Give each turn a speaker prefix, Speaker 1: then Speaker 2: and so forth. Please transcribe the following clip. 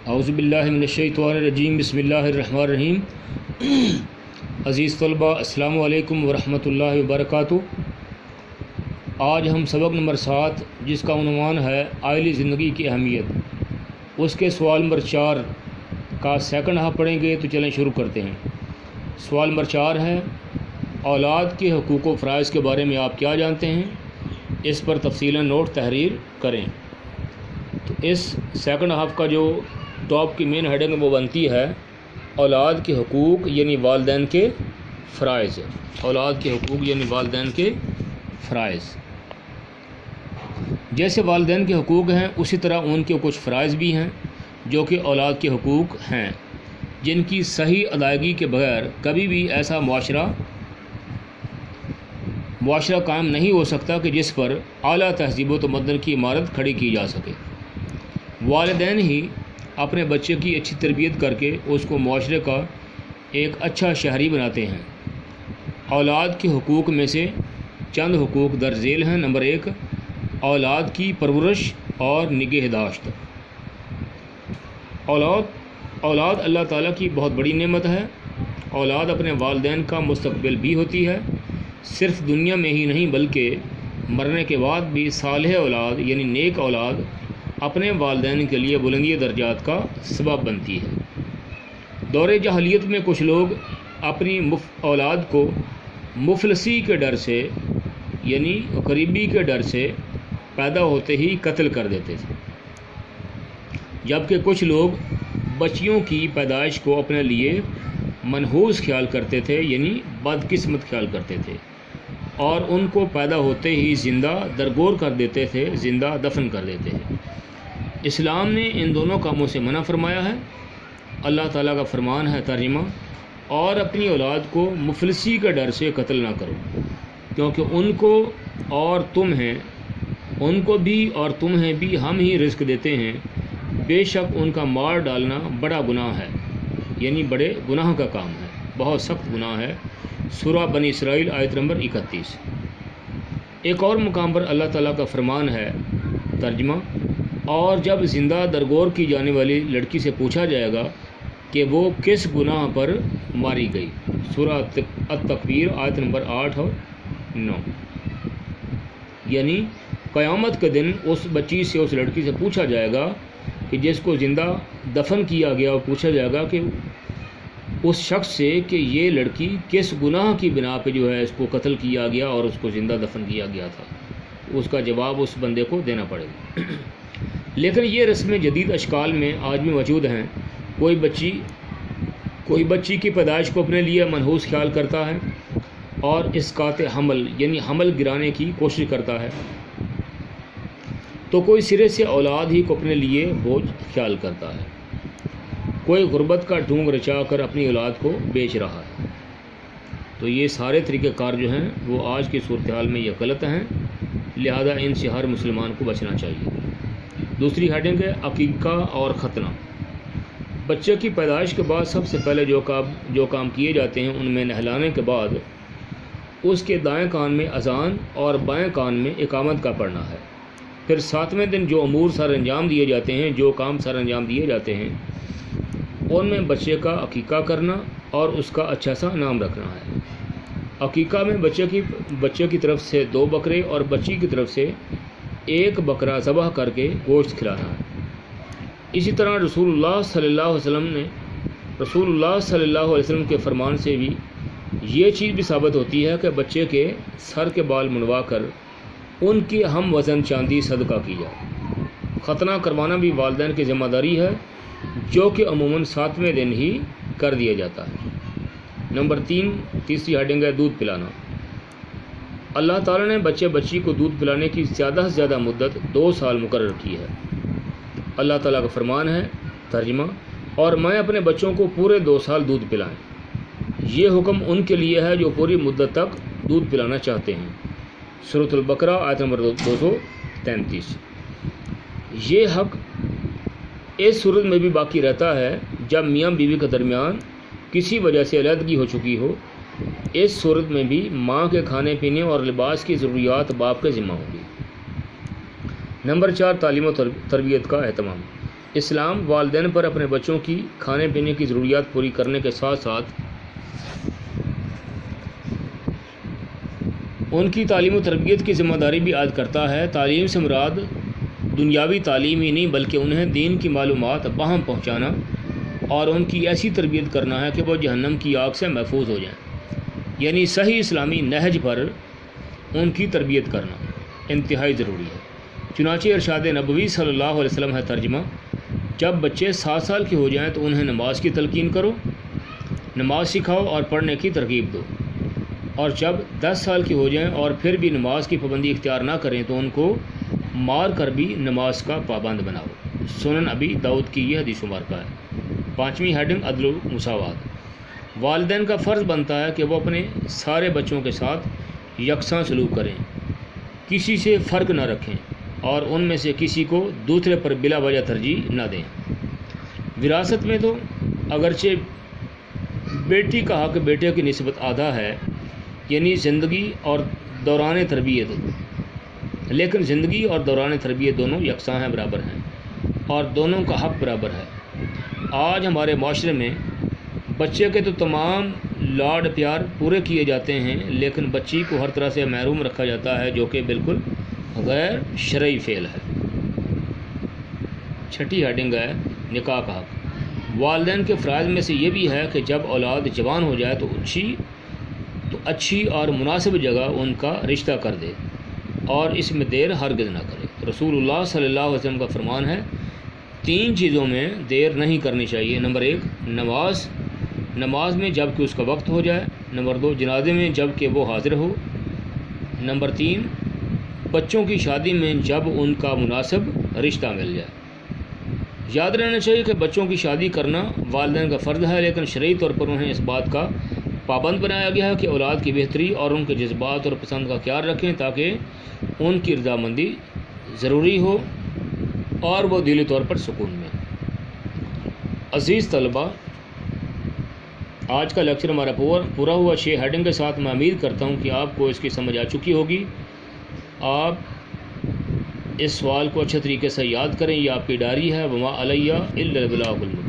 Speaker 1: اعوذ باللہ من الشیطان الرجیم بسم اللہ الرحمن الرحیم۔ عزیز طلبہ السلام علیکم ورحمۃ اللہ وبرکاتہ۔ آج ہم سبق نمبر 7 جس کا عنوان ہے عائلی زندگی کی اہمیت، اس کے سوال نمبر 4 کا سیکنڈ ہاف پڑھیں گے۔ تو چلیں شروع کرتے ہیں۔ سوال نمبر 4 ہے اولاد کے حقوق و فرائض کے بارے میں آپ کیا جانتے ہیں؟ اس پر تفصیلاً نوٹ تحریر کریں۔ تو اس سیکنڈ ہاف کا جو ٹاپ کی مین ہیڈنگ وہ بنتی ہے اولاد کے حقوق یعنی والدین کے فرائض۔ اولاد کے حقوق یعنی والدین کے فرائض۔ جیسے والدین کے حقوق ہیں اسی طرح ان کے کچھ فرائض بھی ہیں جو کہ اولاد کے حقوق ہیں، جن کی صحیح ادائیگی کے بغیر کبھی بھی ایسا معاشرہ قائم نہیں ہو سکتا کہ جس پر اعلیٰ تہذیب و تمدن کی عمارت کھڑی کی جا سکے۔ والدین ہی اپنے بچے کی اچھی تربیت کر کے اس کو معاشرے کا ایک اچھا شہری بناتے ہیں۔ اولاد کے حقوق میں سے چند حقوق درج ذیل ہیں۔ نمبر 1، اولاد کی پرورش اور نگہداشت۔ اولاد اللہ تعالیٰ کی بہت بڑی نعمت ہے۔ اولاد اپنے والدین کا مستقبل بھی ہوتی ہے، صرف دنیا میں ہی نہیں بلکہ مرنے کے بعد بھی صالح اولاد یعنی نیک اولاد اپنے والدین کے لیے بلندی درجات کا سبب بنتی ہے۔ دور جاہلیت میں کچھ لوگ اپنی اولاد کو مفلسی کے ڈر سے یعنی غریبی کے ڈر سے پیدا ہوتے ہی قتل کر دیتے تھے، جبکہ کچھ لوگ بچیوں کی پیدائش کو اپنے لیے منحوس خیال کرتے تھے یعنی بدقسمت خیال کرتے تھے، اور ان کو پیدا ہوتے ہی زندہ درگور کر دیتے تھے، زندہ دفن کر دیتے تھے۔ اسلام نے ان دونوں کاموں سے منع فرمایا ہے۔ اللہ تعالیٰ کا فرمان ہے ترجمہ، اور اپنی اولاد کو مفلسی کے ڈر سے قتل نہ کرو، کیونکہ ان کو بھی اور تمہیں بھی ہم ہی رزق دیتے ہیں، بے شک ان کا مار ڈالنا بڑا گناہ ہے، یعنی بڑے گناہ کا کام ہے، بہت سخت گناہ ہے۔ سورہ بنی اسرائیل آیت نمبر 31۔ ایک اور مقام پر اللہ تعالیٰ کا فرمان ہے ترجمہ، اور جب زندہ درگور کی جانے والی لڑکی سے پوچھا جائے گا کہ وہ کس گناہ پر ماری گئی۔ سورہ التکویر آیت نمبر 8 اور 9۔ یعنی قیامت کے دن اس بچی سے، اس لڑکی سے پوچھا جائے گا کہ جس کو زندہ دفن کیا گیا، پوچھا جائے گا کہ اس شخص سے کہ یہ لڑکی کس گناہ کی بنا پہ جو ہے اس کو قتل کیا گیا اور اس کو زندہ دفن کیا گیا تھا۔ اس کا جواب اس بندے کو دینا پڑے گا۔ لیکن یہ رسمیں جدید اشکال میں آج بھی موجود ہیں۔ کوئی بچی کی پیدائش کو اپنے لیے منحوس خیال کرتا ہے اور اسقاط حمل یعنی حمل گرانے کی کوشش کرتا ہے، تو کوئی سرے سے اولاد ہی کو اپنے لیے بوجھ خیال کرتا ہے۔ کوئی غربت کا ڈھونگ رچا کر اپنی اولاد کو بیچ رہا ہے۔ تو یہ سارے طریقہ کار جو ہیں وہ آج کی صورتحال میں یہ غلط ہیں، لہذا ان سے ہر مسلمان کو بچنا چاہیے۔ دوسری ہیڈنگ ہے عقیقہ اور ختنہ۔ بچے کی پیدائش کے بعد سب سے پہلے جو کام کیے جاتے ہیں ان میں نہلانے کے بعد اس کے دائیں کان میں اذان اور بائیں کان میں اقامت کا پڑھنا ہے۔ پھر 7ویں دن جو امور سر انجام دیے جاتے ہیں، جو کام سر انجام دیے جاتے ہیں، ان میں بچے کا عقیقہ کرنا اور اس کا اچھا سا نام رکھنا ہے۔ عقیقہ میں بچے کی طرف سے 2 بکرے اور بچی کی طرف سے 1 بکرا ذبح کر کے گوشت کھلانا ہے۔ اسی طرح رسول اللہ صلی اللہ علیہ وسلم کے فرمان سے بھی یہ چیز بھی ثابت ہوتی ہے کہ بچے کے سر کے بال منڈوا کر ان کی ہم وزن چاندی صدقہ کی جائے۔ ختنہ کروانا بھی والدین کی ذمہ داری ہے، جو کہ عموماً 7ویں دن ہی کر دیا جاتا ہے۔ نمبر 3، تیسری ہیڈنگ ہے دودھ پلانا۔ اللہ تعالیٰ نے بچی کو دودھ پلانے کی زیادہ سے زیادہ مدت 2 سال مقرر کی ہے۔ اللہ تعالیٰ کا فرمان ہے ترجمہ، اور میں اپنے بچوں کو پورے 2 سال دودھ پلائیں۔ یہ حکم ان کے لیے ہے جو پوری مدت تک دودھ پلانا چاہتے ہیں۔ سورۃ البقرہ آیت نمبر 233۔ یہ حق اس صورت میں بھی باقی رہتا ہے جب میاں بیوی کے درمیان کسی وجہ سے علیحدگی ہو چکی ہو۔ اس صورت میں بھی ماں کے کھانے پینے اور لباس کی ضروریات باپ کے ذمہ ہوں گی۔ نمبر 4، تعلیم و تربیت کا اہتمام۔ اسلام والدین پر اپنے بچوں کی کھانے پینے کی ضروریات پوری کرنے کے ساتھ ساتھ ان کی تعلیم و تربیت کی ذمہ داری بھی عائد کرتا ہے۔ تعلیم سے مراد دنیاوی تعلیم ہی نہیں بلکہ انہیں دین کی معلومات باہم پہنچانا اور ان کی ایسی تربیت کرنا ہے کہ وہ جہنم کی آگ سے محفوظ ہو جائیں، یعنی صحیح اسلامی نہج پر ان کی تربیت کرنا انتہائی ضروری ہے۔ چنانچہ ارشاد نبوی صلی اللہ علیہ وسلم ہے ترجمہ: جب بچے 7 سال کے ہو جائیں تو انہیں نماز کی تلقین کرو، نماز سکھاؤ اور پڑھنے کی ترغیب دو، اور جب 10 سال کے ہو جائیں اور پھر بھی نماز کی پابندی اختیار نہ کریں تو ان کو مار کر بھی نماز کا پابند بناؤ۔ سنن ابی داؤد کی یہ حدیث مبارکہ ہے۔ 5ویں ہیڈنگ عدل و مساوات۔ والدین کا فرض بنتا ہے کہ وہ اپنے سارے بچوں کے ساتھ یکساں سلوک کریں، کسی سے فرق نہ رکھیں اور ان میں سے کسی کو دوسرے پر بلا وجہ ترجیح نہ دیں۔ وراثت میں تو اگرچہ بیٹی کا حق بیٹے کی نسبت آدھا ہے، یعنی زندگی اور دوران تربیت، لیکن زندگی اور دوران تربیت دونوں یکساں ہیں، برابر ہیں، اور دونوں کا حق برابر ہے۔ آج ہمارے معاشرے میں بچے کے تو تمام لاڈ پیار پورے کیے جاتے ہیں، لیکن بچی کو ہر طرح سے محروم رکھا جاتا ہے، جو کہ بالکل غیر شرعی فعل ہے۔ 6ٹھی ہیڈنگ ہے نکاح کا حق۔ والدین کے فرائض میں سے یہ بھی ہے کہ جب اولاد جوان ہو جائے تو اچھی اور مناسب جگہ ان کا رشتہ کر دے اور اس میں دیر ہرگز نہ کرے۔ رسول اللہ صلی اللہ علیہ وسلم کا فرمان ہے 3 چیزوں میں دیر نہیں کرنی چاہیے۔ نمبر 1 نماز میں جب کہ اس کا وقت ہو جائے۔ نمبر 2 جنازے میں جب کہ وہ حاضر ہو۔ نمبر 3 بچوں کی شادی میں جب ان کا مناسب رشتہ مل جائے۔ یاد رہنا چاہیے کہ بچوں کی شادی کرنا والدین کا فرض ہے، لیکن شرعی طور پر انہیں اس بات کا پابند بنایا گیا ہے کہ اولاد کی بہتری اور ان کے جذبات اور پسند کا خیال رکھیں تاکہ ان کی رضامندی ضروری ہو اور وہ دلی طور پر سکون میں۔ عزیز طلباء، آج کا لیکچر ہمارا پورا ہوا 6 ہیڈنگ کے ساتھ۔ میں امید کرتا ہوں کہ آپ کو اس کی سمجھ آ چکی ہوگی۔ آپ اس سوال کو اچھے طریقے سے یاد کریں، یہ آپ کی ڈائری ہے۔ وما علیہ الا البلاغ المبین۔